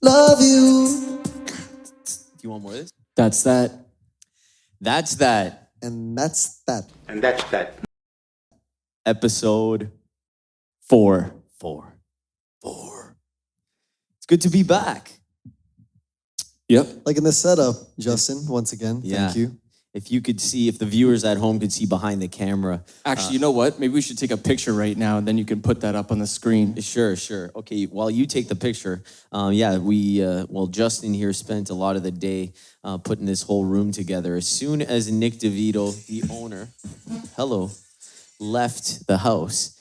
Love you. Do you want more of this? That's that. That's that. And that's that. And that's that. Episode 4. 4. It's good to be back. Yep. Like in the setup, Justin, once again, Yeah. thank you. If you could see, if the viewers at home could see behind the camera. Actually, you know what? Maybe we should take a picture right now, and then you can put that up on the screen. Sure. Okay, while you take the picture, Justin here spent a lot of the day putting this whole room together. As soon as Nick DeVito, the owner, left the house,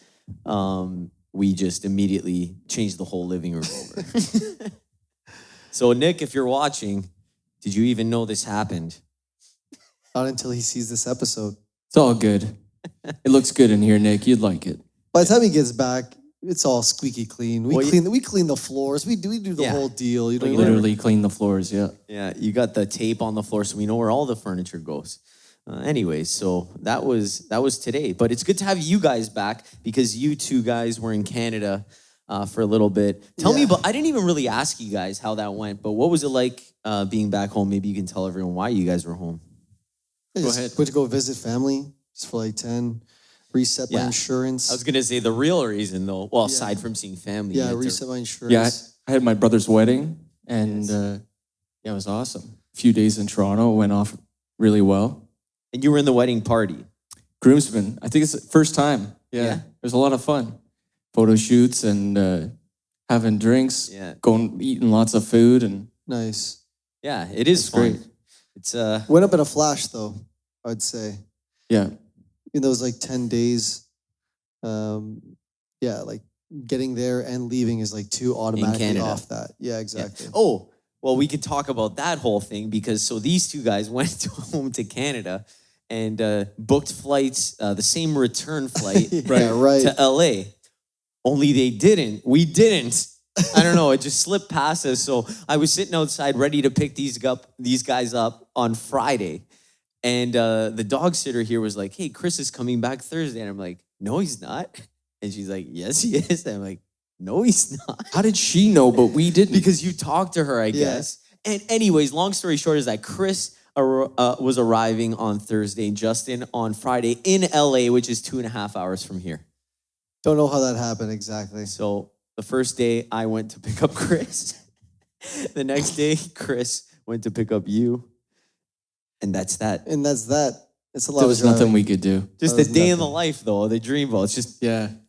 we just immediately changed the whole living room over. So Nick, if you're watching, did you even know this happened? Not until he sees this episode. It's all good. It looks good in here, Nick. You'd like it. By the time he gets back, it's all squeaky clean. We Well, clean the floors. We do the Yeah. whole deal. You know, Literally clean the floors, yeah. Yeah, you got the tape on the floor, so we know where all the furniture goes. Anyways, so that was today. But it's good to have you guys back because you two guys were in Canada for a little bit. Tell me about. I didn't even really ask you guys how that went, but what was it like being back home? Maybe you can tell everyone why you guys were home. Go ahead. Went to go visit family just for like 10. Reset my insurance. I was gonna say the real reason though. Well, aside from seeing family. Yeah, you had to- reset my insurance. Yeah, I had my brother's wedding, and it was awesome. A few days in Toronto, went off really well. And you were in the wedding party. Groomsmen, I think it's the first time. Yeah. It was a lot of fun. Photo shoots and having drinks, eating lots of food. And Nice. Yeah, it is fun. great. It's Went up in a flash though, I'd say. yeah. In those like 10 days, like getting there and leaving is like too automatically Canada. off that. Yeah, exactly. Oh, well, we could talk about that whole thing because so these two guys went home to Canada and booked flights, the same return flight right. to LA. Only they didn't. We didn't. I don't know. It just slipped past us. So I was sitting outside ready to pick these guys up on Friday. And the dog sitter here was like, hey, Chris is coming back Thursday. And I'm like, no, he's not. And she's like, yes, he is. And I'm like, no, he's not. How did she know, but we didn't? Because you talked to her, I guess. And anyways, long story short is that Chris was arriving on Thursday and Justin on Friday in LA, which is 2.5 hours from here. Don't know how that happened exactly. So the first day I went to pick up Chris. The next day, Chris went to pick up you. And that's that. And that's that. It's a lot There of was driving. nothing we could do. Just a day in the life, though, the dream ball. It's just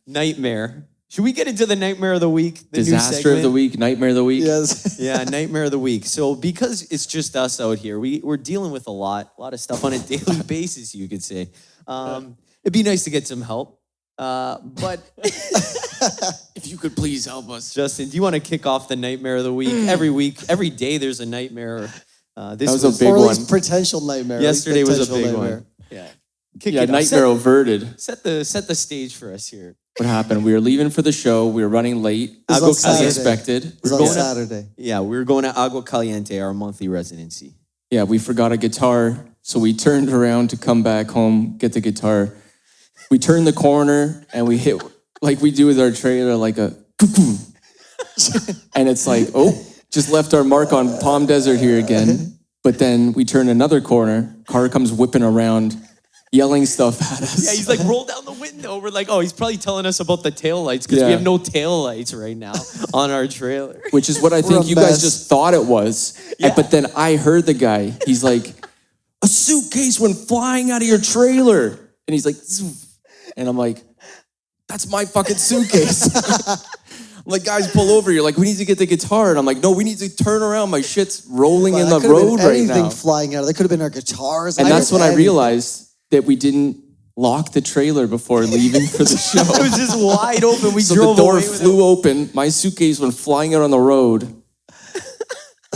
nightmare. Should we get into the nightmare of the week? The Disaster of the week, nightmare of the week. Yes. Yeah, nightmare of the week. So because it's just us out here, we're dealing with a lot of stuff on a daily basis, you could say. It'd be nice to get some help. But If you could please help us. Justin, do you want to kick off the nightmare of the week? Every day there's a nightmare. This was a big or at one. least potential nightmare. Yesterday was a Potential big nightmare. one. Yeah. Kick Yeah, it off. nightmare averted. Set the stage for us here. What happened? We were leaving for the show. We were running late, This was on as Saturday. expected. It was We're on going to- Saturday. Yeah, we were going to Agua Caliente, our monthly residency. Yeah, we forgot a guitar, so we turned around to come back home, get the guitar. We turned the corner, and we hit, like we do with our trailer, like a and it's like, just left our mark on Palm Desert here again. But then we turn another corner, car comes whipping around, yelling stuff at us. Yeah, he's like, roll down the window. We're like, he's probably telling us about the taillights because we have no taillights right now on our trailer. Which is what I think a you guys mess. just thought it was. Yeah. But then I heard the guy, he's like, a suitcase went flying out of your trailer. And he's like, "Zoof." And I'm like, that's my fucking suitcase. I'm like, guys, pull over. You're like, we need to get the guitar. And I'm like, no, we need to turn around. My shit's rolling in the That could have road been right anything now. flying out. That could have been our guitars. And that's when I anything. realized that we didn't lock the trailer before leaving for the show. It was just wide open. We So drove the door away with flew open. My suitcase went flying out on the road.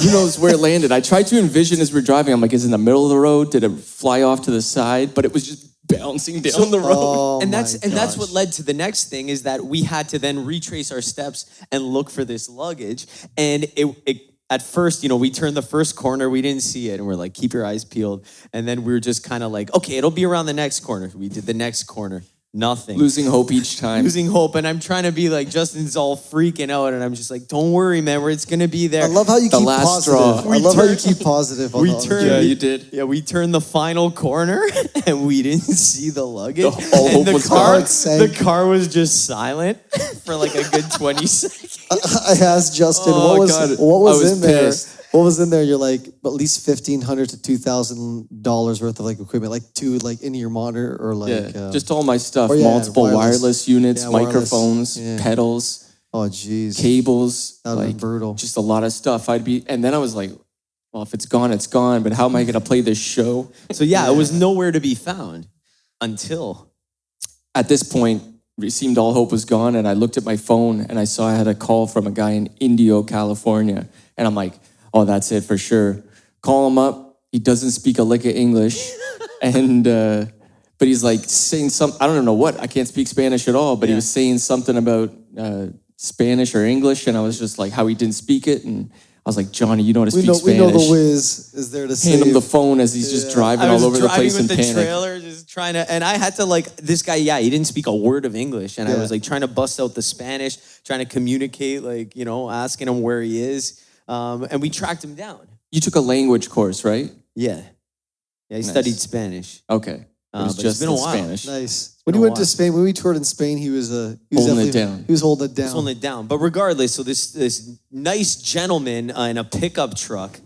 Who knows where it landed? I tried to envision as we're driving. I'm like, is it in the middle of the road? Did it fly off to the side? But it was just bouncing down the road. Oh, and that's my what led to the next thing is that we had to then retrace our steps and look for this luggage. And it at first, we turned the first corner, we didn't see it, and we're like, keep your eyes peeled. And then we were just kind of like, okay, it'll be around the next corner. We did the next corner. Nothing. Losing hope each time. Losing hope, and I'm trying to be like, Justin's all freaking out, and I'm just like, don't worry, man, it's gonna be there. I love how you keep last positive. straw. I love how you keep positive. On Yeah, you did. Yeah, we turned the final corner, and we didn't see the luggage. All hope and was the car was just silent for like a good 20 seconds. I asked Justin, Oh, what God. was I was in there? pissed. What was in there? You're like at least $1,500 to $2,000 worth of like equipment, like in your monitor or like just all my stuff. or, yeah, Multiple wireless units, Yeah, wireless. microphones, Yeah. pedals, Oh jeez, cables. that would be brutal. Just a lot of stuff. And then I was like, well, if it's gone, it's gone. But how am I going to play this show? So it was nowhere to be found until At this point, it seemed all hope was gone. And I looked at my phone and I saw I had a call from a guy in Indio, California. And I'm like, oh, that's it for sure. Call him up. He doesn't speak a lick of English. And, but he's like saying I don't know what. I can't speak Spanish at all. But he was saying something about Spanish or English. And I was just like, how he didn't speak it. And I was like, Johnny, you know how to speak Spanish. We know the whiz is there to save. Hand him the phone as he's just driving all over the place in with the panic. trailer, just trying to, and I had to like, this guy, he didn't speak a word of English. And I was like trying to bust out the Spanish, trying to communicate, like, asking him where he is. And we tracked him down. You took a language course, right? Yeah. Yeah, he studied Spanish. Okay. It was but just it's been a while. Spanish. Nice. When he went to Spain, when we toured in Spain, he was holding it down. He was holding it down. He's holding it down. But regardless, so this nice gentleman in a pickup truck.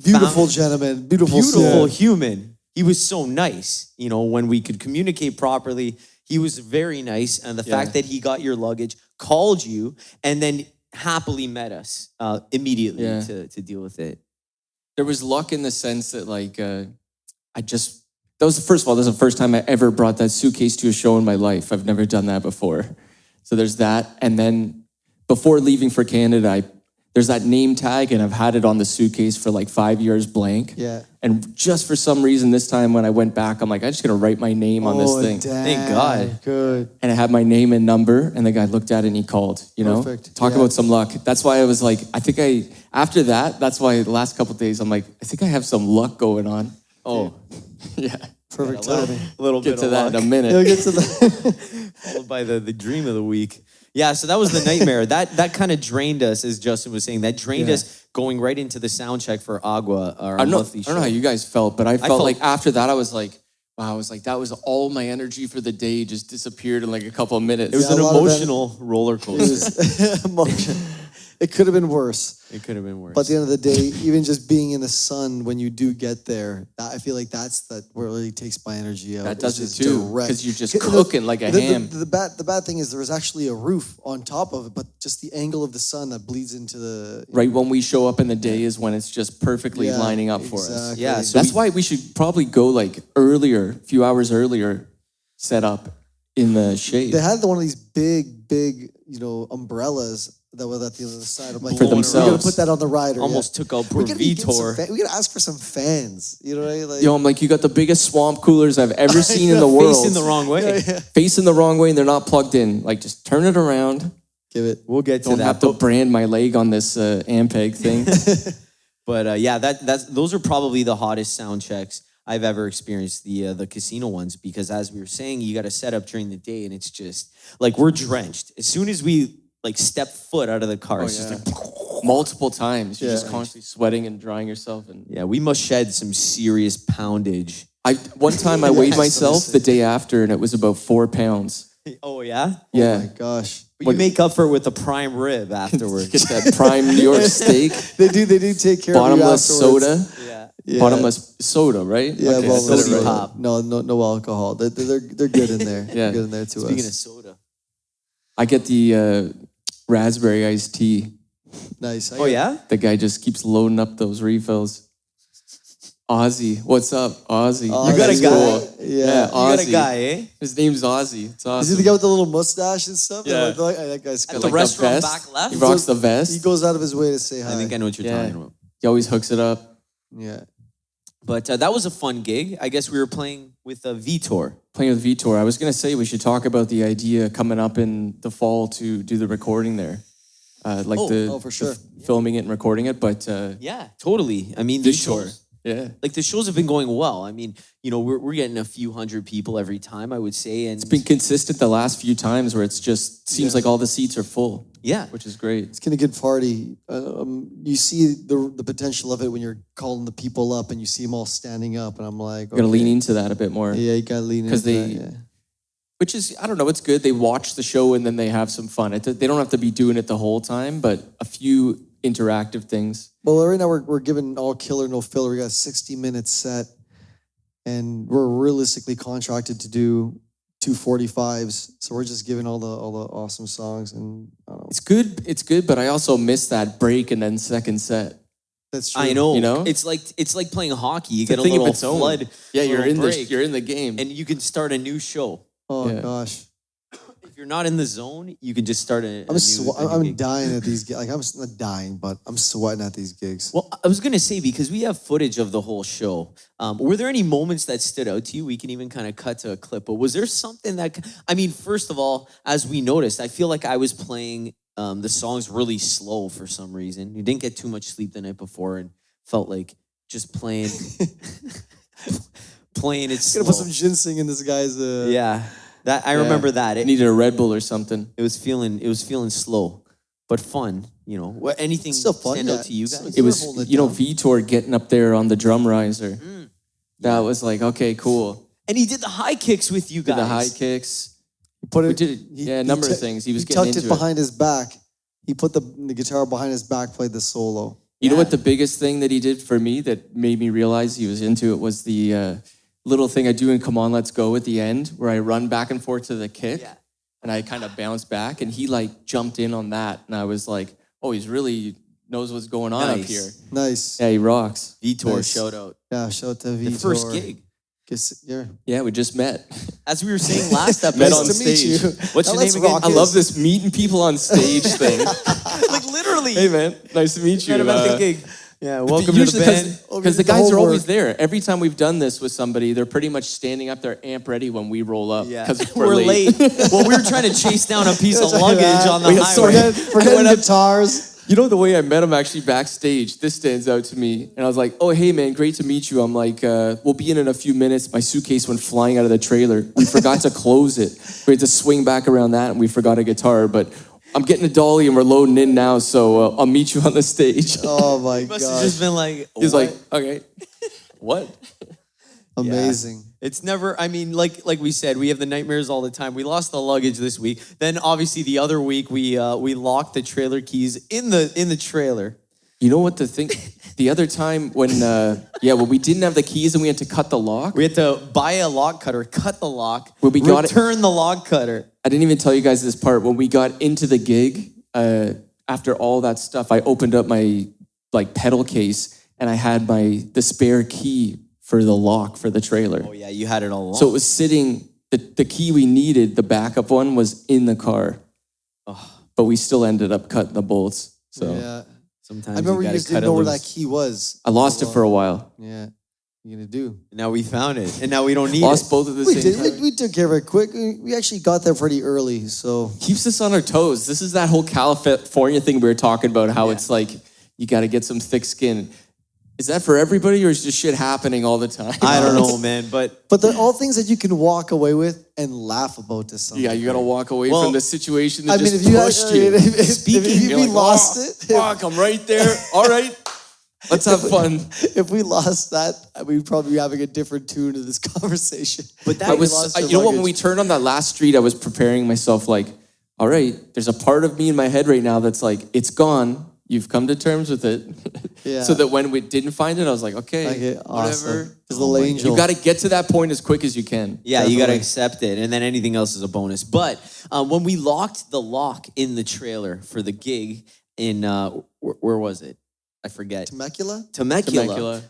Beautiful gentleman. Beautiful human. He was so nice. When we could communicate properly, he was very nice. And the fact that he got your luggage, called you, and then happily met us immediately to deal with it. There was luck in the sense that first of all, this is the first time I ever brought that suitcase to a show in my life. I've never done that before. So there's that. And then before leaving for Canada, there's that name tag, and I've had it on the suitcase for like 5 years blank. Yeah. And just for some reason, this time when I went back, I'm like, I'm just going to write my name on this thing. Thank God. Good. And I had my name and number, and the guy looked at it and he called, Perfect. Talk about some luck. That's why I was like, after that, that's why the last couple of days, I'm like, I think I have some luck going on. Oh, yeah. Perfect timing. A little Get bit to of that luck. in a minute. He'll get to that. Followed by the dream of the week. Yeah, so that was the nightmare. That kind of drained us, as Justin was saying. That drained us going right into the sound check for Agua, our monthly show. I don't know how you guys felt, but I felt like after that, I was like, wow, that was all my energy for the day just disappeared in like a couple of minutes. It was an emotional roller coaster. Emotion. It could have been worse. It could have been worse. But at the end of the day, even just being in the sun when you do get there, I feel like that's what really takes my energy out. That does It's it just too, direct. because you're just cooking like a ham. The bad thing is there was actually a roof on top of it, but just the angle of the sun that bleeds into the... Right when we show up in the day is when it's just perfectly lining up for us. Yeah, so that's why we should probably go like earlier, a few hours earlier, set up in the shade. They had one of these big, umbrellas that was at the other side. I'm like, For themselves. We gotta put that on the rider. Almost took out poor Vitor. We gotta ask for some fans. You know what I mean? Like, I'm like, you got the biggest swamp coolers I've ever seen in the world. Facing the wrong way. Facing the wrong way, and they're not plugged in. Like, just turn it around. give it. We'll get to Don't that. have to brand my leg on this Ampeg thing. But those are probably the hottest sound checks I've ever experienced, the casino ones, because as we were saying, you got to set up during the day, and it's just like we're drenched. As soon as we step foot out of the car, it's just like multiple times. You're just constantly sweating and drying yourself. And we must shed some serious poundage. One time I weighed myself the day after, and it was about 4 pounds. Oh yeah, Yeah. Oh my gosh. But you make up for it with a prime rib afterwards. Get that prime New York steak. They do take care Bottomless of you afterwards. soda. Yeah. Bottomless soda, right? Yeah, Okay, bottomless that's soda. right. pop. No alcohol. They're good in there. Yeah. They're good in there to Speaking us. of soda. I get the raspberry iced tea. Nice. Oh yeah? The guy just keeps loading up those refills. Ozzy, what's up, Ozzy? Oh, You got a that's guy? cool. Yeah, Yeah. You got Ozzy. a guy, eh? His name's Ozzy. It's Is awesome. he the guy with the little mustache and stuff? Yeah. That guy's At cool. the Like restaurant vest. back left? He rocks the vest. He goes out of his way to say hi. I think I know what you're talking about. He always hooks it up. Yeah. But that was a fun gig. I guess we were playing with Vitor. Playing with Vitor. I was going to say we should talk about the idea coming up in the fall to do the recording there. for sure. Filming it and recording it. But Yeah, totally. I mean, The these shore. shows, Yeah. Like the shows have been going well. I mean, we're getting a few hundred people every time, I would say. And It's been consistent the last few times where it's just seems like all the seats are full. Yeah. Which is great. It's gonna good party. You see the potential of it when you're calling the people up and you see them all standing up, and I'm like, You gotta lean into that a bit more. Yeah, you gotta lean into that. Which is, I don't know, it's good. They watch the show and then they have some fun. They don't have to be doing it the whole time, but a few interactive things. Well, right now we're giving all killer, no filler. We got a 60-minute set, and we're realistically contracted to do 245s. So we're just giving all the awesome songs, and I don't know. It's good, but I also miss that break and then second set. That's true. I know. You know? It's like playing hockey. You It's a get a thing of little its own. flood. Yeah, you're in break, you're in the game. and you can start a new show. Oh Yeah. gosh, If you're not in the zone, you can just start a I'm gig. dying at these gigs. Like I'm not dying, but I'm sweating at these gigs. Well, I was going to say, because we have footage of the whole show, were there any moments that stood out to you? We can even kind of cut to a clip, but was there something that, I mean, first of all, as we noticed, I feel like I was playing the songs really slow for some reason. You didn't get too much sleep the night before and felt like just playing it slow. Gonna put some ginseng in this guy's. Yeah, that I remember that. It Needed a Red Bull or something. was feeling slow, but fun. Anything Still fun, stand yeah. out to you guys? It was, holding it down. Vitor getting up there on the drum riser. That was like, okay, cool. And he did the high kicks with you guys. Did the high kicks. Put We it. did, a number of things. He was getting tucked into it behind his back. He put the guitar behind his back, played the solo. You know what the biggest thing that he did for me that made me realize he was into it was the little thing I do in Come On, Let's Go at the end where I run back and forth to the kick and I kind of bounce back and he like jumped in on that and I was like, oh, he's really knows what's going on up here. Nice. Yeah, he rocks. Vitor, Nice. shout out. Yeah, shout out to Vitor. The first gig. Yeah, we just met. As we were saying last episode. Met on Nice to meet stage. you. What's Now your let's name again? rock I it. love this meeting people on stage thing. Like literally. Hey man, nice to meet you. Met him at the gig. Yeah, welcome to the band. Because the guys are always there. Every time we've done this with somebody, they're pretty much standing up there amp ready when we roll up. Yeah, Because we're late. Well, we were trying to chase down a piece of luggage on the We highway. Forget guitars. You know the way I met him actually backstage, this stands out to me. And I was like, oh, hey man, great to meet you. I'm like, we'll be in a few minutes. My suitcase went flying out of the trailer. We forgot to close it. We had to swing back around that and we forgot a guitar. But I'm getting a dolly and we're loading in now, so I'll meet you on the stage. Oh my Must have god. just been like, He's what? like, okay, what? Amazing. It's never, I mean, like we said, we have the nightmares all the time. We lost the luggage this week. Then obviously the other week we locked the trailer keys in the trailer. You know what the other time when we didn't have the keys and we had to cut the lock? We had to buy a lock cutter, cut the lock, When we got it- return the lock cutter. I didn't even tell you guys this part. When we got into the gig, after all that stuff, I opened up my pedal case and I had the spare key for the lock for the trailer. Oh yeah, you had it all along. So it was sitting, the key we needed, the backup one, was in the car. But we still ended up cutting the bolts. So Yeah. sometimes I remember you gotta just cut didn't know where loose. that key was. I lost it for a while. Yeah. What you gonna do? Now we found it, and now we don't need Lost it. both at the We same did. time. We took care of it quick. We actually got there pretty early, so Keeps us on our toes. This is that whole California thing we were talking about, how it's like you got to get some thick skin. Is that for everybody or is just shit happening all the time? I don't know, man, but they're all things that you can walk away with and laugh about to something. Yeah, you got to walk away Well, from the situation that I mean, just if you pushed you. if You're we like, lost "Oh, it, Fuck, I'm right there. All right, let's have fun. if we lost that, we'd probably be having a different tune to this conversation. But that I We was, lost your you know what? When luggage. we turned on that last street, I was preparing myself like, all right, there's a part of me in my head right now that's like, it's gone. You've come to terms with it. Yeah. So that when we didn't find it, I was like, okay, Okay, whatever. awesome. His little angel. You got to get to that point as quick as you can. yeah, you got to Definitely. accept it, and then anything else is a bonus. But when we locked the lock in the trailer for the gig in where was it? I forget. Temecula? Temecula.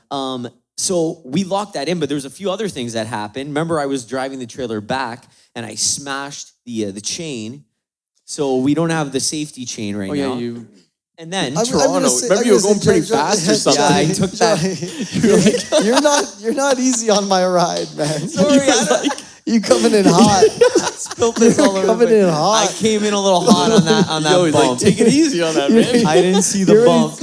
So we locked that in, but there's a few other things that happened. Remember, I was driving the trailer back, and I smashed the chain. So we don't have the safety chain right Oh now. yeah, you. And then I'm Toronto. gonna say- Remember I'm you were gonna going say, pretty Johnny, fast or something. Yeah, I took that. Johnny, you're not easy on my ride, man. Sorry, I don't- You coming in hot. spilled this all over coming the in place. hot. I came in a little hot on that Yo, he's bump. like, take it easy on that, man. I didn't see the bump.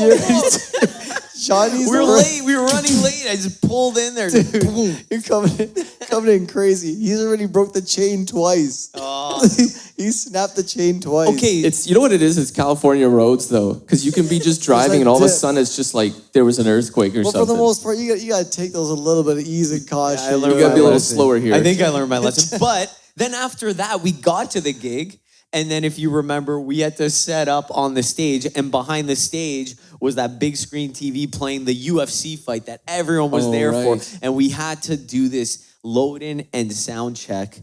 Johnny's We were already- late. We were running late. I just pulled in there. Boom. You're coming in crazy. He's already broke the chain twice. Oh. He snapped the chain twice. Okay. It's, you know what it is? It's California roads though, because you can be just driving and all of a sudden it's just like there was an earthquake or Well, something. for the most part, you got to take those a little bit of ease and caution. I learned You gotta be a little lesson. slower here. I think I learned my lesson. But then after that, we got to the gig. And then if you remember, we had to set up on the stage. And behind the stage was that big screen TV playing the UFC fight that everyone was there for. And we had to do this load in and sound check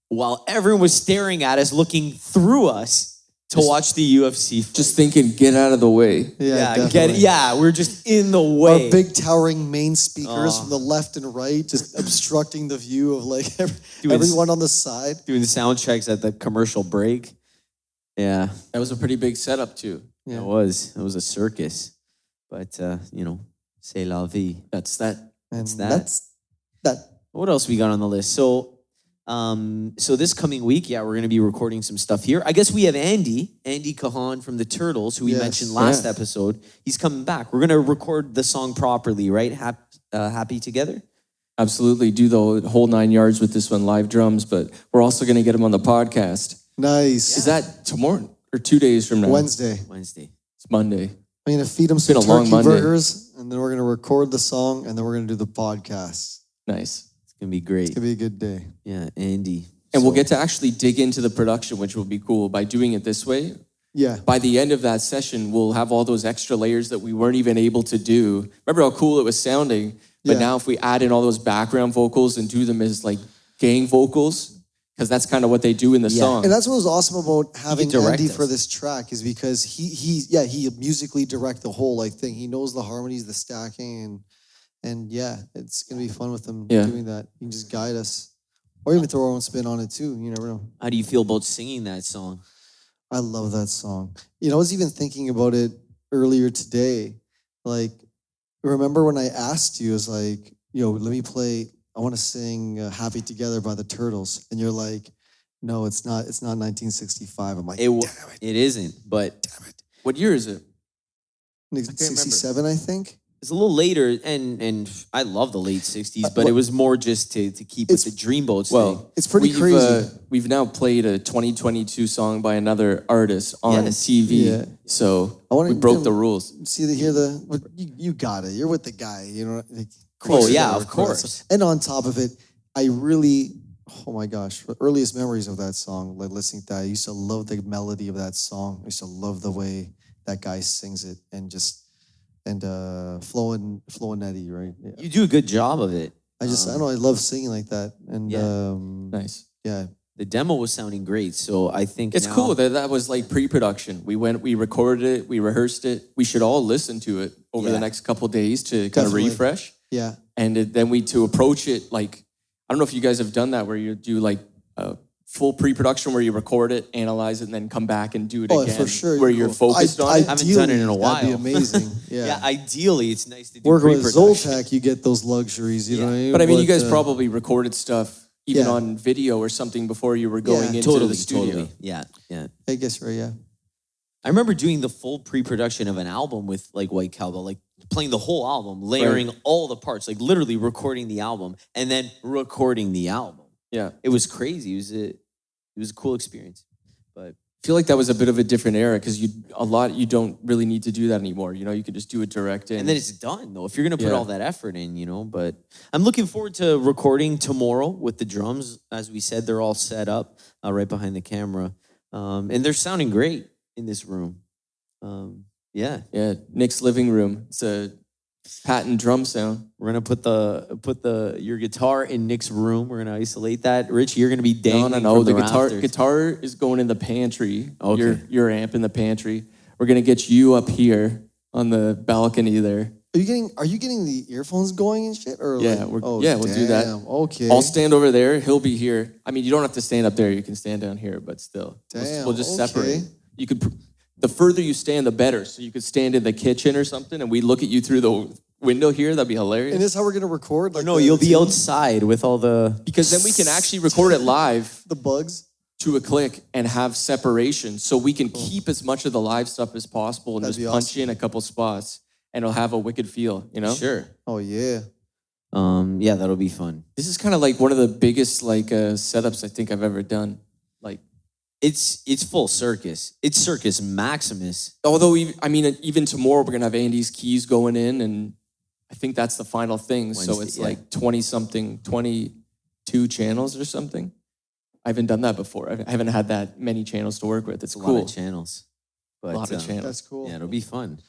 while everyone was staring at us, looking through us to watch the UFC fight. Just thinking, get out of the way. Yeah, we're just in the way. Our big towering main speakers from the left and right, just obstructing the view of like everyone on the side. Doing sound checks at the commercial break. Yeah. That was a pretty big setup too. Yeah. It was a circus. But, c'est la vie. That's that. And that. that's that. What else we got on the list? So this coming week, we're going to be recording some stuff here. I guess we have Andy Kahan from the Turtles, who we mentioned last episode. He's coming back. We're going to record the song properly, right? Happy together? Absolutely. Do the whole 9 yards with this one, live drums, but we're also going to get him on the podcast. Nice. Is that tomorrow or 2 days from now? Wednesday. It's Monday. I'm going to feed him some been a long turkey Monday. burgers, and then we're going to record the song, and then we're going to do the podcast. Nice. It's going to be great. It's going to be a good day. Yeah, Andy. And we'll get to actually dig into the production, which will be cool by doing it this way. Yeah. By the end of that session, we'll have all those extra layers that we weren't even able to do. Remember how cool it was sounding? But now if we add in all those background vocals and do them as like gang vocals, because that's kind of what they do in the song. And that's what was awesome about having direct Andy us. for this track is because he musically direct the whole like thing. He knows the harmonies, the stacking, and it's gonna be fun with him doing that. He can just guide us, or even throw our own spin on it too. You never know. How do you feel about singing that song? I love that song. I was even thinking about it earlier today. Like, remember when I asked you, I was like, let me play. I want to sing "Happy Together" by the Turtles, and you're like, "No, it's not. It's not 1965." I'm like, It isn't, but What year is it? 67, I think. it's a little later, and I love the late 60s, but it was more just to keep with the Dreamboats thing. Well, It's pretty crazy. We've now played a 2022 song by another artist on TV. Yeah. So I wanna we broke give- the rules. You got it. You're with the guy. Like, Oh, you yeah, gotta of record that course. song. And on top of it, I really, oh my gosh, the earliest memories of that song, like listening to that, I used to love the melody of that song. I used to love the way that guy sings it, and Flo and Eddie, right? Yeah. You do a good job of it. I don't know, I love singing like that. And Nice. yeah. The demo was sounding great, so I think It's now, cool that was like pre-production. We recorded it, we rehearsed it. We should all listen to it over the next couple days to kind of Definitely. refresh. Yeah. And then to approach it like, I don't know if you guys have done that where you do like a full pre-production where you record it, analyze it, and then come back and do it again. For sure. Where you're focused on it. I haven't done it in a Ideally, that'd while. be amazing. Yeah. Yeah, ideally, it's nice to do Working with pre-production. Zoltek, you get those luxuries, you know what I mean? But I mean, you guys probably recorded stuff even Yeah. on video or something before you were going into Totally, the studio. totally. Yeah. I guess, right, yeah. I remember doing the full pre-production of an album with like White Cowbell, like playing the whole album, layering all the parts, like literally recording the album and then recording the album. Yeah. It was crazy. It was a cool experience. But I feel like that was a bit of a different era because you don't really need to do that anymore. You can just do it direct in. and then it's done though. If you're gonna put Yeah. all that effort in, But I'm looking forward to recording tomorrow with the drums. As we said, they're all set up right behind the camera, and they're sounding great in this room. Yeah, Nick's living room. It's a patent drum sound. we're gonna put your guitar in Nick's room. We're gonna isolate that. Rich, you're gonna be dangling. No. from The rafters. guitar is going in the pantry. Okay. Your amp in the pantry. We're gonna get you up here on the balcony there. Are you getting the earphones going and shit? Or Yeah, like, we'll do that. damn, okay. I'll stand over there. He'll be here. I mean, you don't have to stand up there. You can stand down here, but still, Damn, we'll just okay. separate. You could. The further you stand, the better. So you could stand in the kitchen or something, and we look at you through the window here. That'd be hilarious. And this is how we're gonna record? Like No, you'll be outside with all the. Because then we can actually record it live the bugs. to a click and have separation, so we can keep as much of the live stuff as possible and That'd just be punch awesome. in a couple spots. and it'll have a wicked feel, you know? Sure. Oh yeah. Yeah, that'll be fun. This is kind of like one of the biggest like setups I think I've ever done. Like, It's full circus. It's Circus Maximus. although even tomorrow we're gonna have Andy's keys going in, and I think that's the final thing. So Wednesday, it's yeah. like 22 channels or something. I haven't done that before. I haven't had that many channels to work with. It's A cool. lot of channels. But, A lot of channels. That's cool. Yeah, it'll be fun.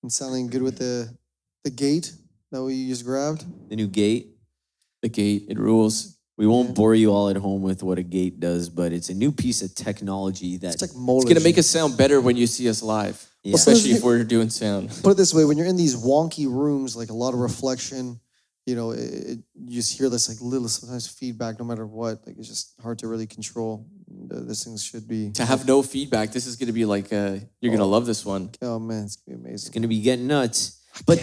And sounding good with the gate that we just grabbed. The new gate. The gate, it rules. We won't bore you all at home with what a gate does, but it's a new piece of technology that It's technology. It's gonna make us sound better when you see us live, Yeah. especially if we're doing sound. Put it this way: when you're in these wonky rooms, like a lot of reflection, you know, you just hear this like little sometimes feedback, no matter what. Like it's just hard to really control. This thing should be. To have no feedback, this is gonna be like you're gonna love this one. Oh man, it's gonna be amazing. it's going to be getting nuts. But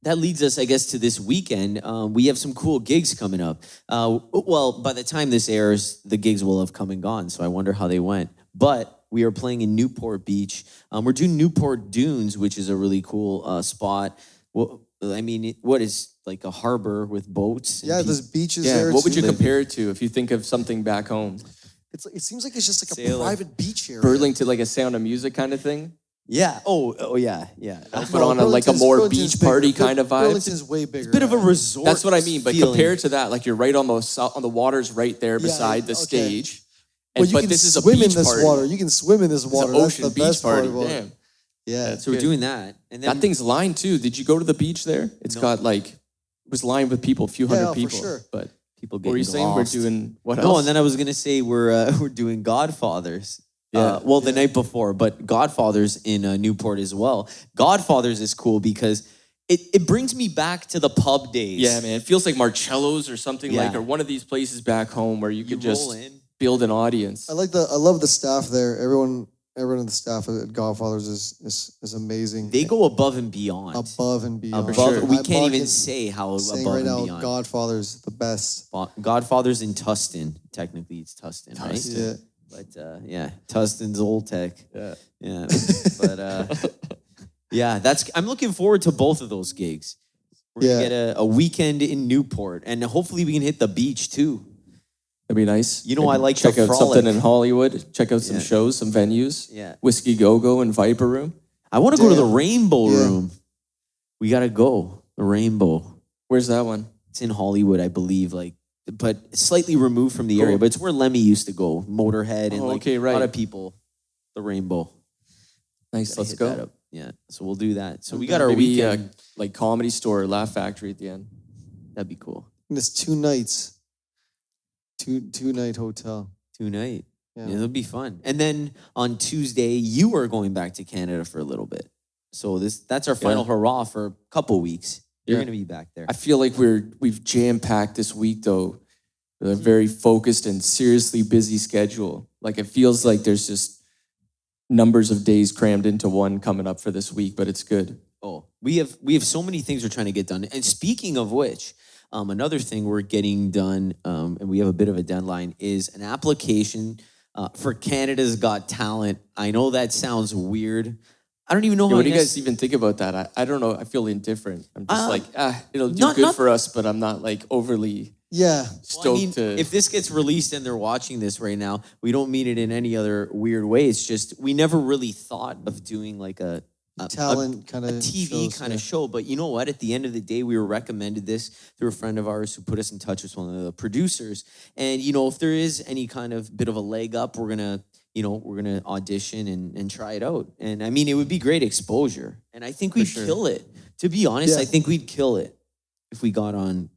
that leads us, I guess, to this weekend. We have some cool gigs coming up. Well, by the time this airs, the gigs will have come and gone. So I wonder how they went. But we are playing in Newport Beach. We're doing Newport Dunes, which is a really cool spot. Well, I mean, what is like a harbor with boats? and Yeah, people- there's beaches Yeah, there. what would you too. compare it to if you think of something back home? It seems like it's just like a Sailor. private beach area. Burlington, like a Sound of Music kind of thing? Yeah. Oh, yeah, yeah. But on a more Burlington's beach party bigger. kind of vibe? Burlington's way bigger. Bit of a resort. That's what I mean. But feeling. compared to that, like you're right on the water's right there beside the okay. stage. Well, And, you but can this is a swim beach in this party. water. You can swim in this It's water. an That's ocean the beach best party. part about it. Damn. Yeah. So we're doing that, and then That thing's lined too. Did you go to the beach there? It's No. got like, it was lined with people, a few hundred Yeah, for people. sure. But people what get were you saying? We're lost. doing what else? No, and then I was gonna say we're doing Godfathers. Yeah. The night before, but Godfathers in Newport as well. Godfathers is cool because it brings me back to the pub days. Yeah, man. It feels like Marcello's or something Yeah. like, or one of these places back home where you could just roll in. build an audience. I love the staff there. Everyone in the staff at Godfathers is amazing. They go above and beyond. above and beyond. Above, sure. We I'm can't even barking- say how saying above right and now, beyond. Godfathers the best. Godfathers in Tustin. Technically, it's Tustin, right? Yeah. But yeah, Tustin Zoltek. Yeah. Yeah. But yeah, I'm looking forward to both of those gigs. We're gonna Yeah. get a weekend in Newport, and hopefully we can hit the beach too. That'd be nice. You know, I like check to out frolic. something in Hollywood. Check out some Yeah. shows, some venues. Yeah. Whiskey Go Go and Viper Room. I want to go to the Damn. Rainbow Yeah. Room. We gotta go. The Rainbow. Where's that one? It's in Hollywood, I believe. But slightly removed from the Cool. area. But it's where Lemmy used to go. Motorhead and Oh, like okay, a right. lot of people. The Rainbow. Nice. Gotta Let's hit go. that up. Yeah. So we'll do that. So we got our Maybe weekend. like Comedy Store, Laugh Factory at the end. That'd be cool. And it's 2 nights. Two night hotel. 2 night. Yeah. Yeah, it'll be fun. And then on Tuesday, you are going back to Canada for a little bit. So that's our final hurrah for a couple weeks. You're Yeah. gonna be back there. I feel like we've jam-packed this week though. With a very focused and seriously busy schedule. Like it feels like there's just numbers of days crammed into one coming up for this week, but it's good. Oh, we have so many things we're trying to get done. And speaking of which, another thing we're getting done, and we have a bit of a deadline, is an application for Canada's Got Talent. I know that sounds weird. I don't even know Yeah, how. what do you guys even think about that? I don't know. I feel indifferent. I'm just it'll do not- good not- for us, but I'm not like overly Yeah. stoked Well, I mean, to. if this gets released and they're watching this right now, we don't mean it in any other weird way. It's just we never really thought of doing like a Talent kind of TV kind of show. But you know what? At the end of the day, we were recommended this through a friend of ours who put us in touch with one of the producers. And you know, if there is any kind of bit of a leg up, we're gonna audition and try it out. And I mean, it would be great exposure. And I think we'd sure. kill it. To be honest, Yeah. I think we'd kill it if we got on.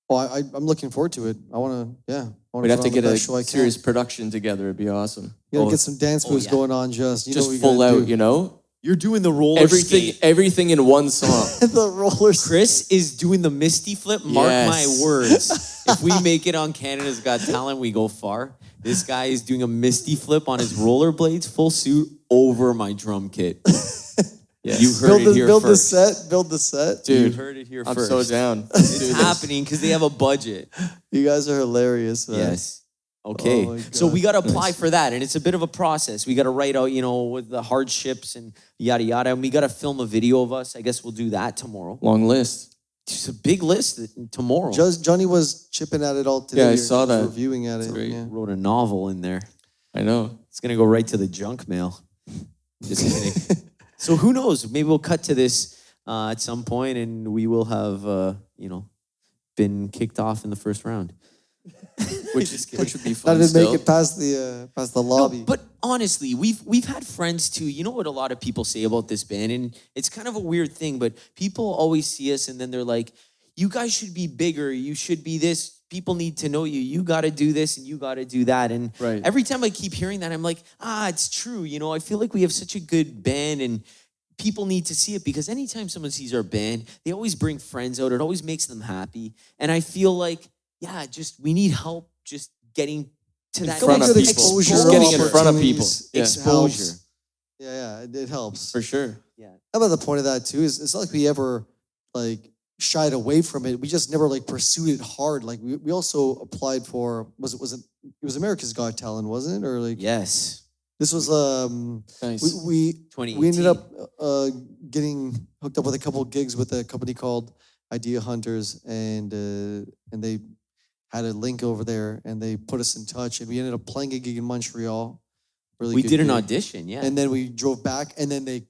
Oh, I'm looking forward to it. I want to We'd have to get a show I can. serious production together. It'd be awesome. You gotta get some dance moves yeah. going on, just Just what you full gotta out, do. you know? You're doing the roller skate. Everything in one song. The rollers. Chris is doing the Misty Flip. Mark Yes. my words. If we make it on Canada's Got Talent, we go far. This guy is doing a Misty Flip on his rollerblades, full suit, over my drum kit. Yes. You heard it here build first. Build the set. You Dude, heard it here I'm first. so down. It's happening because they have a budget. You guys are hilarious, man. Yes. Okay. Oh my So we God. got to apply for that. And it's a bit of a process. We got to write out, with the hardships and yada, yada. And we got to film a video of us. I guess we'll do that tomorrow. Long list. It's a big list tomorrow. Johnny was chipping at it all today. Yeah, I Or saw just that. Reviewing at it. great. Yeah. Wrote a novel in there. I know. It's going to go right to the junk mail. Just kidding. So who knows? Maybe we'll cut to this at some point and we will have, been kicked off in the first round. Which would be Not fun to still. make it past the lobby. No, but honestly, we've had friends too. You know what a lot of people say about this band, and it's kind of a weird thing, but people always see us and then they're like, you guys should be bigger, you should be this, people need to know you, you got to do this and you got to do that. And Right. every time I keep hearing that, I'm like, it's true. I feel like we have such a good band and people need to see it, because anytime someone sees our band, they always bring friends out. It always makes them happy. And I feel like, we need help just getting to that front next of people. exposure, Just getting in front of people. opportunities, Yeah. exposure. helps. Yeah, it helps. For sure. Yeah. How about the point of that too? Is it's not like we ever shied away from it. We just never pursued it hard. Like we also applied for it was America's Got Talent, wasn't it? Or Yes. this was Nice. we 2018. ended up getting hooked up with a couple of gigs with a company called Idea Hunters, and they had a link over there, and they put us in touch, and we ended up playing a gig in Montreal. Really We good did an gig. audition, yeah. And then we drove back, and then they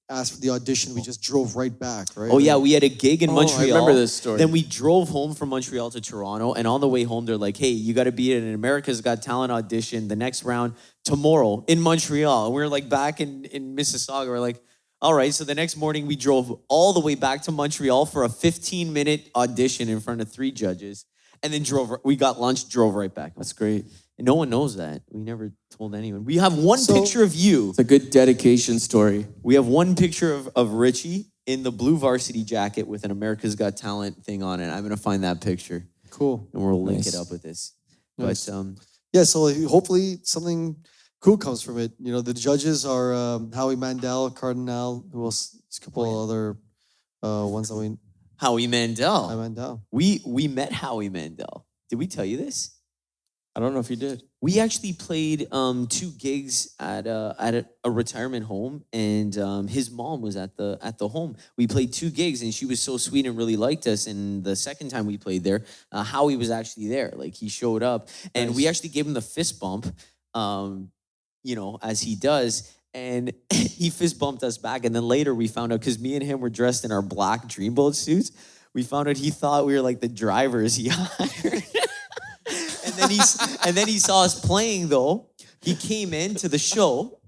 asked for the audition. We just drove right back, right? Oh yeah, we had a gig in Oh, Montreal. I remember this story. Then we drove home from Montreal to Toronto, and on the way home, they're like, "Hey, you got to be at an America's Got Talent audition the next round tomorrow in Montreal." And we were like back in Mississauga. We're like, "All right." So the next morning, we drove all the way back to Montreal for a 15-minute audition in front of 3 judges, and then we got lunch, drove right back. That's great. And no one knows that. We never told anyone. We have one So- picture of you. It's a good dedication story. We have one picture of Richie in the blue varsity jacket with an America's Got Talent thing on it. I'm going to find that picture Cool. and we'll link Nice. it up with this. Nice. But Yeah, so hopefully something cool comes from it. The judges are Howie Mandel, Cardinal, who else? There's a couple of other ones that Howie Mandel. Mandel. We met Howie Mandel. Did we tell you this? I don't know if you did. We actually played 2 gigs at a retirement home, and his mom was at the home. We played 2 gigs, and she was so sweet and really liked us. And the second time we played there, Howie was actually there. Like, he showed up, and we actually gave him the fist bump, as he does. And he fist bumped us back. And then later we found out, because me and him were dressed in our black Dreamboat suits, we found out he thought we were like the drivers he hired. And then he saw us playing, though. He came into the show,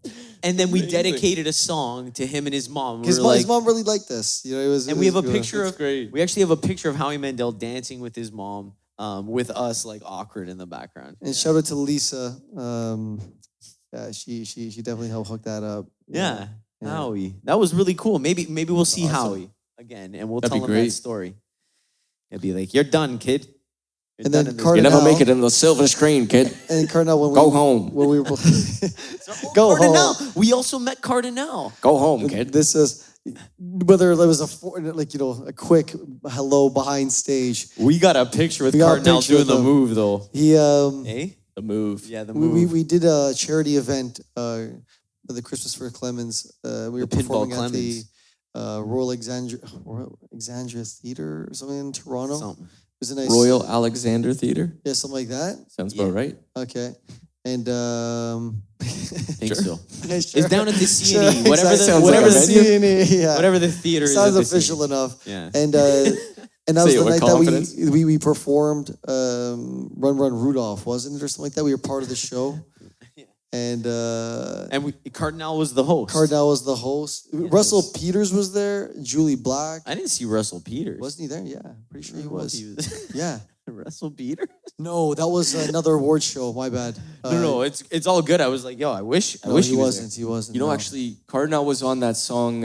and then we dedicated a song to him and his mom. His mom really liked this. It was. And we have a picture That's great. We actually have a picture of Howie Mandel dancing with his mom, with us like awkward in the background. And shout out to Lisa. Yeah, she definitely helped hook that up. Yeah, Yeah. Howie. That was really cool. Maybe we'll see Awesome. Howie again, and we'll That'd tell be him that great. story. It'd be like, "You're done, kid. You're And done then in this Carter- You game." never Now- make it in the silver screen, kid. And Cardinal, Go home. when we were Oh, Go Cardinal. home. We also met Cardinal. Go home, kid. This is whether there was a quick hello behind stage. We got a picture with We got a Cardinal picture doing with the him. move, though. He Eh? The move. Yeah, the we, move. we did a charity event for the Christmas for Clemens. We were The Pinball performing at the Clemens. Royal Alexandria Theater or something in Toronto. Something. It was a nice Royal Alexander Theater. yeah, something like that. Sounds Yeah. about right. Okay, and Think Sure. so. yeah, It's down at the Sure, CNE. Whatever exactly. Sounds whatever like a the venue. CNE, yeah. whatever the theater is. Sounds at the official CNE. enough. Yeah. And that was Say it the with night confidence. that we performed Run Run Rudolph, wasn't it, or something like that? We were part of the show, and Cardinal was the host. Cardinal was the host. Russell Peters was there. Julie Black, I didn't see Russell Peters. wasn't he there? Yeah, pretty sure he I don't know if was. Yeah, Russell Peters? no, that was another award show. My bad. No, it's all good. I was like, yo, I wish no, he he was wasn't. He wasn't. You know, no. actually, Cardinal was on that song.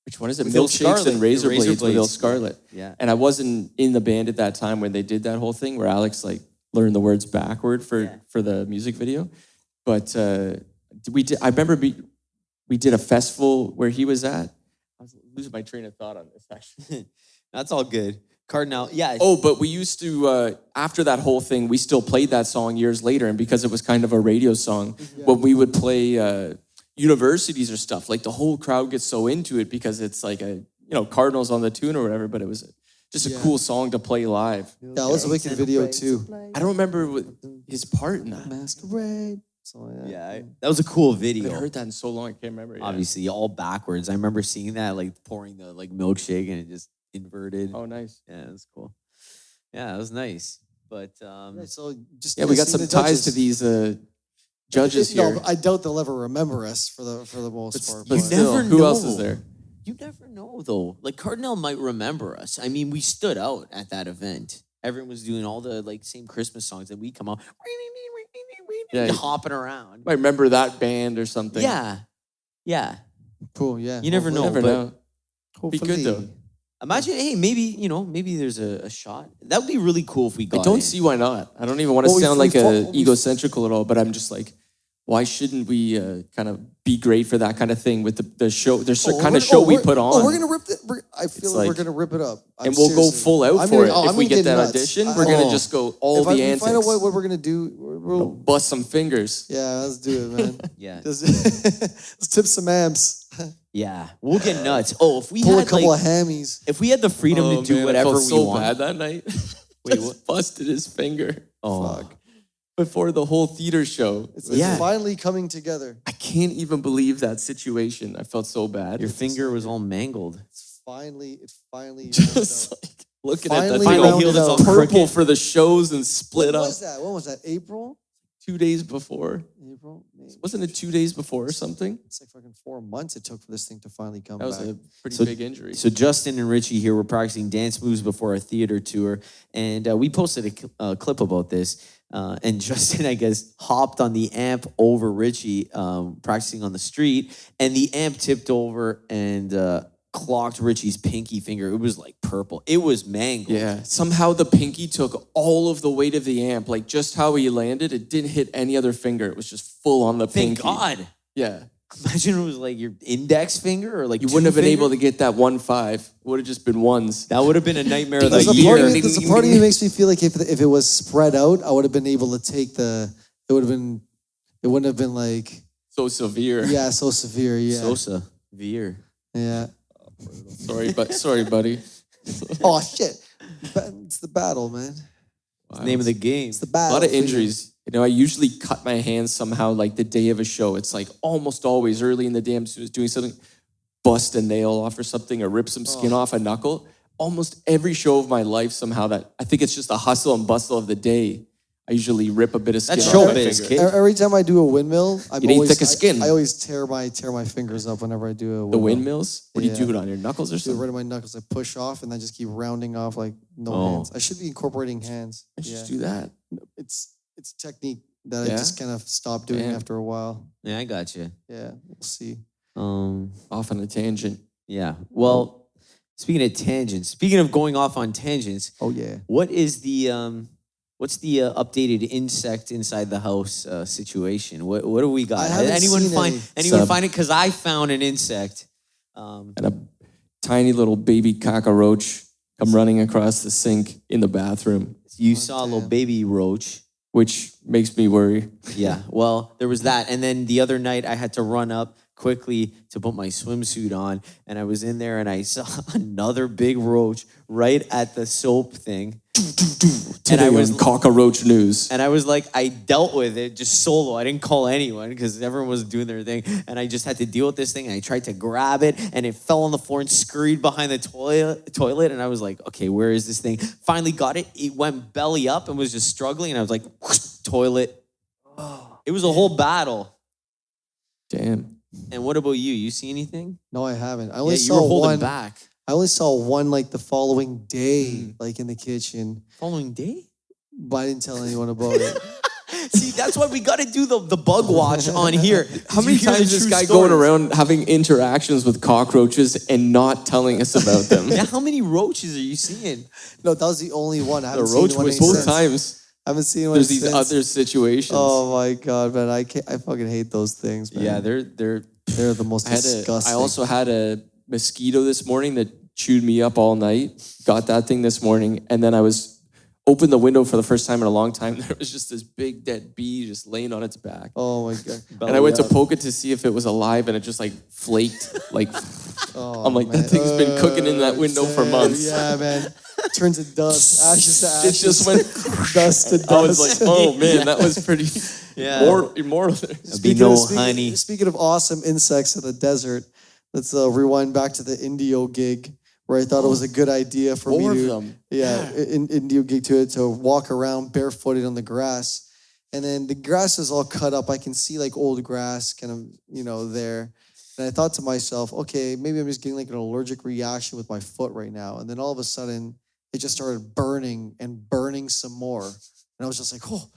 Which one is it? With Bill Milkshakes Scarlett. and Razor The Razor Blades with Bill Blades. Scarlett. Yeah. And I wasn't in the band at that time when they did that whole thing where Alex learned the words backward for the music video. But I remember we did a festival where he was at. I was losing my train of thought on this actually. That's all good. Cardinal, yeah. Oh, but we used to, after that whole thing, we still played that song years later. And because it was kind of a radio song, when we would play universities or stuff, like the whole crowd gets so into it because it's like Cardinals on the tune or whatever, but it was just a cool song to play live. Yeah, it was a wicked video too. I don't remember his part in that. Masquerade. So, That was a cool I video. haven't heard that in so long, I can't remember. Obviously, all backwards. I remember seeing that, like pouring the milkshake and it just inverted. Oh, nice. Yeah, it was cool. Yeah, it was nice. But so just we got some ties to these judges here. No, I doubt they'll ever remember us for the most part. But You still, never who know. else is there? You never know, though. Like, Cardinal might remember us. I mean, we stood out at that event. Everyone was doing all the same Christmas songs, and we come out hopping around. Might remember that band or something. Yeah. Cool, yeah. You never know. Never but know. Be Hopefully. good though. Imagine, hey, maybe there's a shot. That would be really cool if we got I don't in. see why not. I don't even want to sound like egocentrical at all, but I'm just like, why shouldn't we kind of be great for that kind of thing with the show? There's the kind of show we put on. We're gonna rip it. I feel like we're gonna rip it up. And we'll go full out for it. If we get that audition, we're gonna just go all the antics. If I find out what we're gonna do, we'll bust some fingers. Yeah, let's do it, man. Yeah. Let's tip some amps. Yeah, we'll get nuts. Oh, if we Pull had a couple of hammies. if we had the freedom to do whatever I felt so we want. bad that night. Wait, Just busted his finger. Oh, Fuck. Before the whole theater show. It's Yeah. finally coming together. I can't even believe that situation. I felt so bad. your finger was all mangled. It finally Just like looking Finally at that Finally thing, healed, all it's all purple crooked. for the shows and split When up was that? When was that? April? 2 days before. April? Maybe. Wasn't it 2 days before or something? It's like fucking 4 months it took for this thing to finally come That was back. a pretty So- big injury. So Justin and Richie here were practicing dance moves before our theater tour, and we posted a clip about this. And Justin, I guess, hopped on the amp over Richie, practicing on the street, and the amp tipped over and clocked Richie's pinky finger. It was like purple. It was mangled. Yeah. Somehow the pinky took all of the weight of the amp. Like just how he landed, it didn't hit any other finger. It was just full on the Thank pinky. God. Yeah. Imagine it was like your index finger or like You wouldn't have been able to get that 1-5. It would have just been ones. That would have been a nightmare of There's the a year. part of me makes me feel like if it was spread out, I would have been able to take it wouldn't have been like, So severe. yeah, so severe, yeah. Sosa. Veer. Yeah. Sorry, buddy. Oh, shit. It's the battle, man. It's the name of the game. It's the A battle. lot of injuries. You know, I usually cut my hands somehow like the day of a show. It's like almost always early in the day I'm doing something, bust a nail off or something or rip some skin off a knuckle. Almost every show of my life somehow that I think it's just a hustle and bustle of the day. I usually rip a bit of skin That's off my showbiz, finger. kid. Every time I do a windmill, You need thicker skin. I always tear my fingers up whenever I do a windmill. The windmills? What do you Yeah. do it on your knuckles or Do it something? right on my knuckles. I push off and then just keep rounding off like no Oh. hands. I should be incorporating hands. I should Yeah. just do that. It's a technique that Yeah? I just kind of stopped doing Damn. after a while. Yeah, I got you. Yeah, we'll see. Off on a tangent. Yeah. Well, speaking of tangents, speaking of going off on tangents, Oh yeah. what is the what's the updated insect inside the house situation? What do we got? I haven't Anyone seen find any. anyone Sub. find it? Because I found an insect. And a tiny little baby cockroach come running across the sink in the bathroom, You saw a little damn. baby roach. which makes me worry. Yeah. Well, there was that, and then the other night I had to run up quickly to put my swimsuit on, and I was in there and I saw another big roach right at the soap thing. Today I was- on Cockroach News. And I was like, I dealt with it just solo. I didn't call anyone because everyone was doing their thing. And I just had to deal with this thing. And I tried to grab it and it fell on the floor and scurried behind the toilet. And I was like, okay, where is this thing? Finally got it. It went belly up and was just struggling. And I was like, whoosh, toilet. It was a whole battle. Damn. And what about you? You see anything? No, I haven't. I Yeah, only you were saw holding one. back. I only saw one like the following day, like in the kitchen, Following day? but I didn't tell anyone about it. See, that's why we got to do the bug watch on here. How many times is this guy going around having interactions with cockroaches and not telling us about them? Yeah, how many roaches are you seeing? No, that was the only one. I haven't The roach seen one was Both since. times. I haven't seen one There's these since. other situations. Oh my god, man! I fucking hate those things, man. Yeah, they're they're the most disgusting. I also had a mosquito this morning that chewed me up all night. Got that thing this morning, and then I opened the window for the first time in a long time. There was just this big dead bee just laying on its back. Oh my God. And I went to poke it to see if it was alive, and it just like flaked. Like I'm like, man. that thing's been cooking in that window for months. Yeah, man. Turns to dust, ashes to It ashes. just went dust to dust. I was like, oh man, that was pretty immortal. Speaking of awesome insects in the desert, let's rewind back to the Indio gig where I thought it was a good idea for me to, Indio gig to walk around barefooted on the grass. And then the grass is all cut up. I can see like old grass kind of, there. And I thought to myself, okay, maybe I'm just getting like an allergic reaction with my foot right now. And then all of a sudden, it just started burning and burning some more. And I was just like, oh,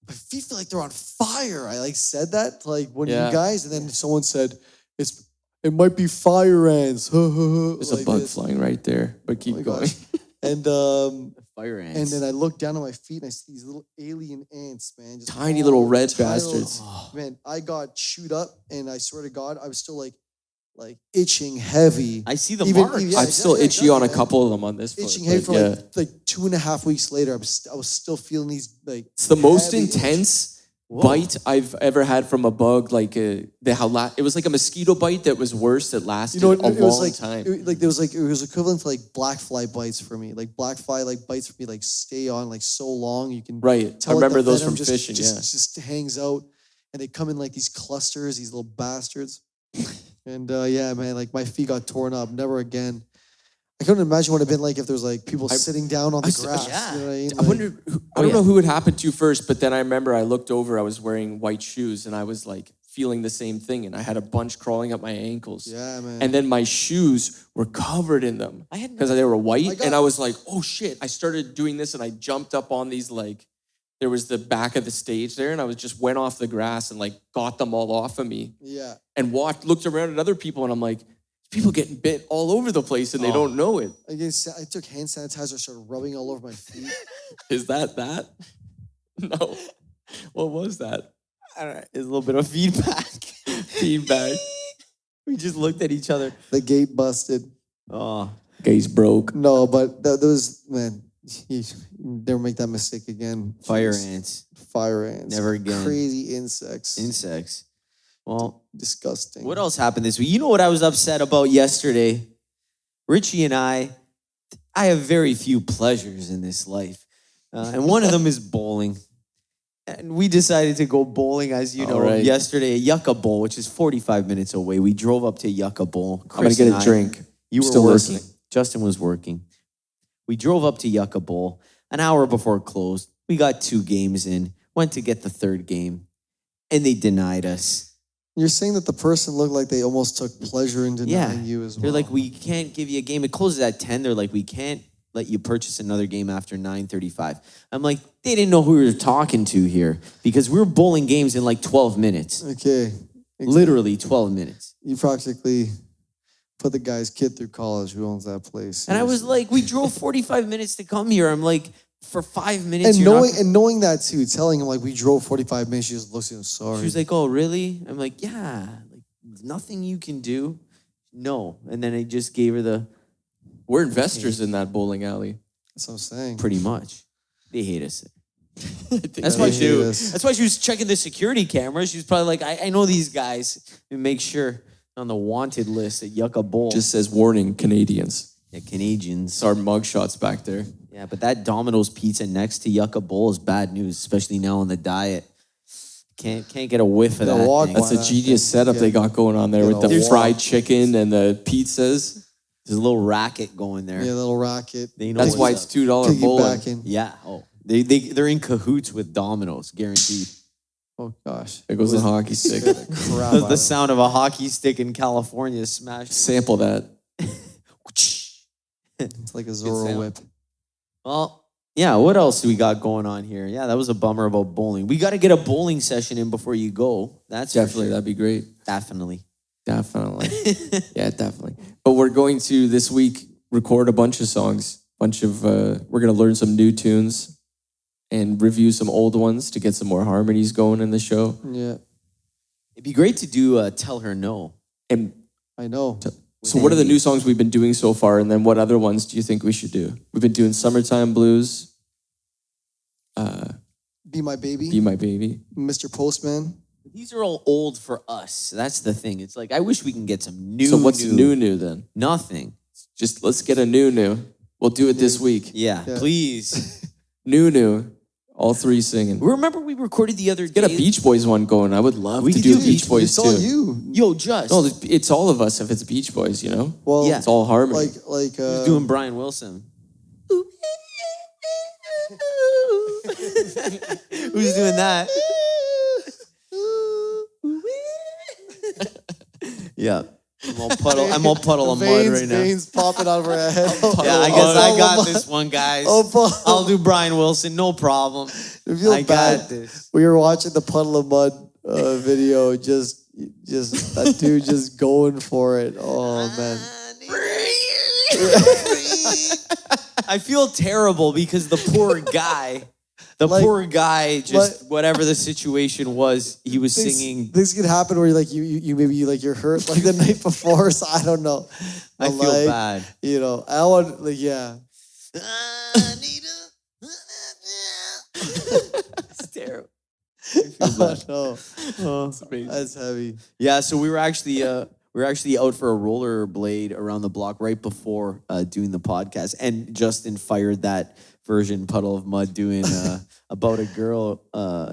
my feet feel like they're on fire. I like said that to like one of you guys. And then someone said, it might be fire ants. There's like a bug flying right there, but keep going. And fire ants. and then I look down at my feet and I see these little alien ants, man. Just Tiny little red bastards. Man, I got chewed up, and I swear to God, I was still like itching heavy. I see the marks. I'm still itchy on a couple of them on this foot. Itching heavy for like 2.5 weeks later. I was still feeling these like. It's the most heavy intense bite I've ever had from a bug. Like it was like a mosquito bite that was worse. That lasted a long time. It was equivalent to like black fly bites for me. Like black fly bites for me like stay on like so long. You can I remember those from fishing. Just hangs out, and they come in like these clusters. These little bastards. And man, like my feet got torn up. Never again. I couldn't imagine what it'd been like if there was like people sitting down on the grass. Yeah. You know what I mean? I wonder. I don't know who it happened to first, but then I remember I looked over. I was wearing white shoes, and I was like feeling the same thing, and I had a bunch crawling up my ankles. Yeah, man. And then my shoes were covered in them because they were white, and I was like, "Oh shit!" I started doing this, and I jumped up on these like. There was the back of the stage there, and I went off the grass and like got them all off of me. Yeah. And looked around at other people, and I'm like, people getting bit all over the place, and they don't know it. I took hand sanitizer, started rubbing all over my feet. Is that? No. What was that? I don't know. It's a little bit of feedback. We just looked at each other. The gate busted. Oh, Gate's broke. No, but that was, man, you never make that mistake again. Fire ants. Fire ants. Never again. Crazy insects. Well, disgusting. What else happened this week? You know what I was upset about yesterday? Richie and I have very few pleasures in this life. And one of them is bowling. And we decided to go bowling, as you know, yesterday at Yucca Bowl, which is 45 minutes away. We drove up to Yucca Bowl. I'm going to get a drink. You were still working. Listening. Justin was working. We drove up to Yucca Bowl an hour before it closed. We got 2 games in, went to get the 3rd game, and they denied us. You're saying that the person looked like they almost took pleasure in denying you as well. They're like, we can't give you a game. It closes at 10. They're like, we can't let you purchase another game after 9:35. I'm like, they didn't know who we were talking to here because we were bowling games in like 12 minutes. Okay. Exactly. Literally 12 minutes. You practically put the guy's kid through college who owns that place. And I was like, we drove 45 minutes to come here. I'm like, for 5 minutes, and knowing that too, telling him like we drove 45 minutes, she just looks at him, sorry. She was like, oh, really? I'm like, yeah, like nothing you can do. No. And then I just gave her we're investors in that bowling alley. That's what I'm saying. Pretty much. They hate us. That's why she was checking the security cameras. She was probably like, I know these guys. And make sure on the wanted list at Yucca Bowl. Just says, warning, Canadians. Yeah, Canadians. It's our mugshots back there. Yeah, but that Domino's pizza next to Yucca Bowl is bad news, especially now on the diet. Can't get a whiff of that thing. That's a genius setup they got going on there with the fried chicken and the pizzas. There's a little racket going there. Yeah, a little racket. That's why it's $2 bowling. Yeah. Oh, they're in cahoots with Domino's, guaranteed. Oh gosh. There goes the hockey stick. The sound of a hockey stick in California is smashed. Sample that. It's like a Zorro whip. Well, yeah, what else do we got going on here? Yeah, that was a bummer about bowling. We got to get a bowling session in before you go. That's definitely, sure. That'd be great. Definitely. Yeah, definitely. But we're going to this week record a bunch of songs. We're going to learn some new tunes and review some old ones to get some more harmonies going in the show. Yeah. It'd be great to do Tell Her No. And I know. So what are the new songs we've been doing so far, and then what other ones do you think we should do? We've been doing Summertime Blues. Be My Baby. Be My Baby. Mr. Postman. These are all old for us. That's the thing. It's like, I wish we can get some new. So what's new then? Nothing. Just let's get a new. We'll do it this week. Yeah. Please. New. All three singing. Remember we recorded the other day? Get a Beach Boys one going. I would love to could do do Beach Boys it's too. all you. Yo, just. No, it's all of us if it's Beach Boys, you know? Well, Yeah. It's all harmony. like Who's doing Brian Wilson? Who's doing that? Yeah. I'm all puddle of mud right now. Veins popping out of her head. Yeah, I guess I got this one, guys. I'll do Brian Wilson, no problem. I got this. We were watching the Puddle of Mud video, just that dude just going for it. Oh man. I feel terrible because the poor guy, whatever the situation was, he was singing. Things can happen where you're hurt like the night before, so I don't know. I feel bad. You know, I want yeah. It's terrible. I feel bad. No. That's amazing. That's heavy. Yeah, so we were actually out for a rollerblade around the block right before doing the podcast, and Justin fired that version Puddle of Mud doing about a girl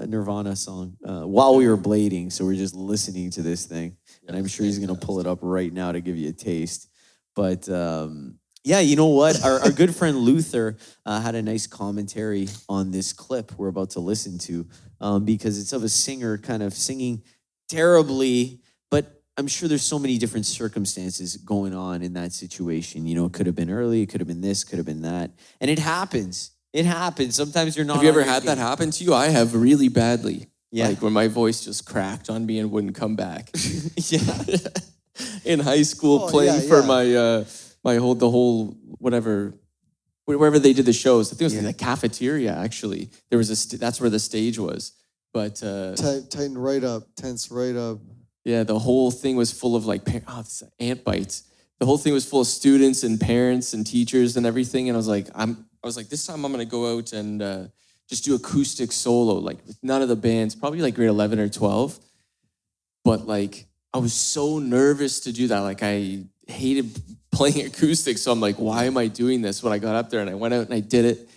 Nirvana song while we were blading. So we're just listening to this thing, and I'm sure he's gonna pull it up right now to give you a taste. But yeah, you know what? Our good friend Luther had a nice commentary on this clip we're about to listen to because it's of a singer kind of singing terribly, but I'm sure there's so many different circumstances going on in that situation. You know, it could have been early, it could have been this, could have been that. And it happens. It happens. Sometimes you're not. Have you ever had that happen to you? I have really badly. Yeah. Like when my voice just cracked on me and wouldn't come back. Yeah. In high school, playing for the whole whatever, wherever they did the shows. I think it was in the cafeteria. Actually, there was that's where the stage was. But tighten right up, tense right up. Yeah, the whole thing was full of like ant bites. The whole thing was full of students and parents and teachers and everything. And I was like, this time I'm gonna go out and just do acoustic solo, like with none of the bands, probably like grade 11 or 12. But like, I was so nervous to do that. Like I hated playing acoustic. So I'm like, why am I doing this? When I got up there and I went out and I did it.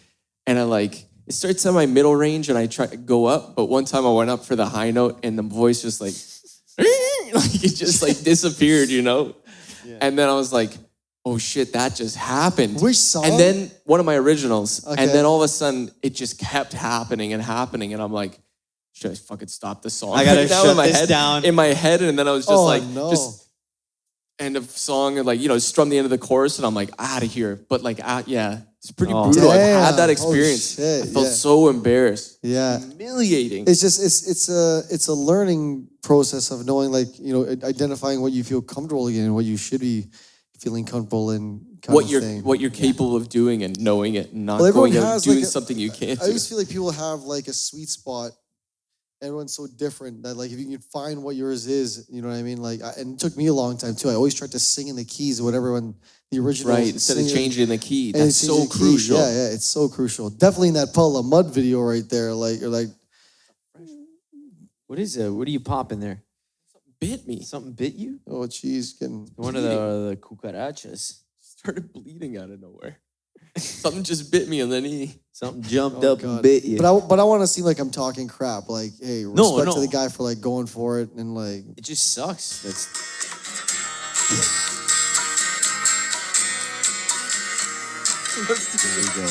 And it starts at my middle range and I try to go up. But one time I went up for the high note and the voice just like it just like disappeared, you know? Yeah. And then I was like, oh shit, that just happened. Which song? And then one of my originals. Okay. And then all of a sudden it just kept happening and happening. And I'm like, should I fucking stop the song? I gotta shut this head, down. In my head. And then I was just just end of song and like, you know, strum the end of the chorus. And I'm like, out of here. But like, yeah, it's pretty brutal. Damn. I've had that experience. Shit, I felt so embarrassed. Yeah. Humiliating. It's just, it's a learning process of knowing, like, you know, identifying what you feel comfortable in and what you should be feeling comfortable in. What you're capable of doing and knowing it and not going out and doing something you can't do. I just feel like people have like a sweet spot. Everyone's so different that like if you can find what yours is, you know what I mean? Like, and it took me a long time too. I always tried to sing in the keys or whatever when the original instead of changing the key. That's so crucial. Yeah, it's so crucial. Definitely in that Puddle of Mud video right there. Like you're like, what is it? What are you popping there? Something bit me. Something bit you? oh geez, One of the cucarachas. Started bleeding out of nowhere. Something just bit me on the knee. Something jumped up and bit you. But I want to seem like I'm talking crap. Like, hey, respect to the guy for like going for it and like. It just sucks. That's. There you go.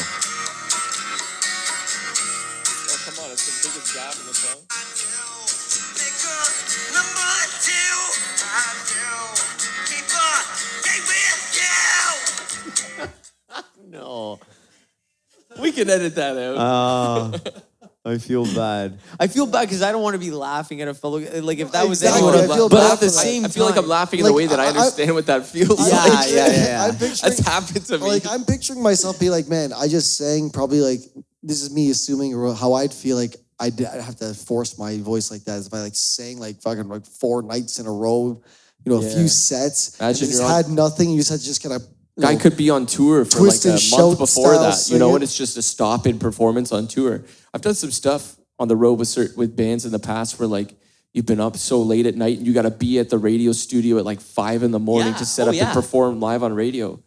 Oh, come on, it's the biggest gap in the song. No. We can edit that out. I feel bad. I feel bad because I don't want to be laughing at a fellow. Like if that was Exactly. anyone, I feel but bad at the for that. same I feel like time- I'm laughing in a way that I understand what that feels Yeah, like. yeah. I'm picturing, That's happened to me. like I'm picturing myself be like, man, I just sang probably like this is me assuming how I'd feel like I'd have to force my voice like that if I like sang like fucking like 4 nights in a row a Yeah. few sets. Imagine and just you're on- had nothing. You just kind of Guy could be on tour for twist like a and month shout before style that, you know, singing. and it's just a stop-in performance on tour. I've done some stuff on the road with bands in the past where like you've been up so late at night and you got to be at the radio studio at like 5 a.m. Yeah. to set Oh, up yeah. and perform live on radio.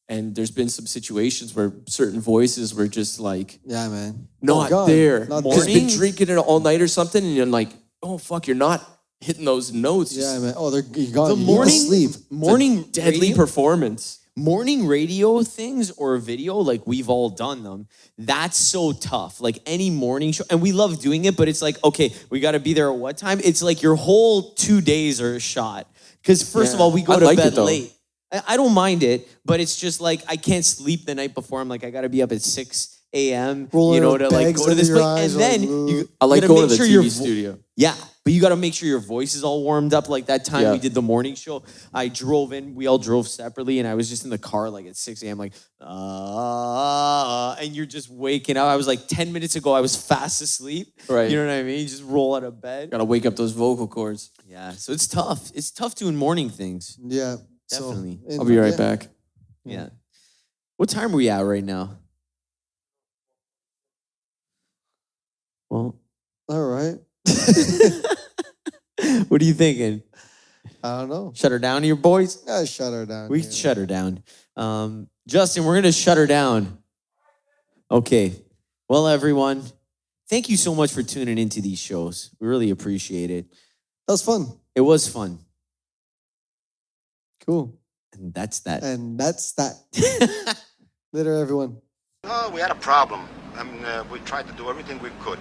And there's been some situations where certain voices were just like yeah, man, not gone. there. Not Just there. been drinking it all night or something, and you're like, oh fuck, you're not hitting those notes. Yeah, man. Oh, they're gone. The You need to morning sleep. morning Deadly radio, performance. morning radio things or video, like we've all done them. That's so tough. Like any morning show, and we love doing it, but it's like, okay, we got to be there at what time? It's like your whole 2 days are a shot. Because first of Yeah. all, we go I to like bed it, though. late. I don't mind it, but it's just like I can't sleep the night before. I'm like, I got to be up at 6 a.m. Rolling to with like bags go to under this your place, eyes, and then like, you I like gotta going to make the sure your TV studio. Yeah, but you got to make sure your voice is all warmed up. Like that time Yeah. we did the morning show, I drove in. We all drove separately, and I was just in the car like at 6 a.m. like, and you're just waking up. I was like 10 minutes ago, I was fast asleep. Right. You know what I mean? You just roll out of bed. Gotta wake up those vocal cords. Yeah, so it's tough. It's tough doing morning things. Yeah, Definitely. So, I'll be right back. Yeah. What time are we at right now? Well, All right. what are you thinking? I don't know. Shut her down to your boys? Gotta shut her down. We can shut her down. Justin, we're going to shut her down. Okay. Well, everyone, thank you so much for tuning into these shows. We really appreciate it. That was fun. It was fun. Cool. And that's that. And that's that. Later, everyone. Oh, we had a problem. I mean, we tried to do everything we could.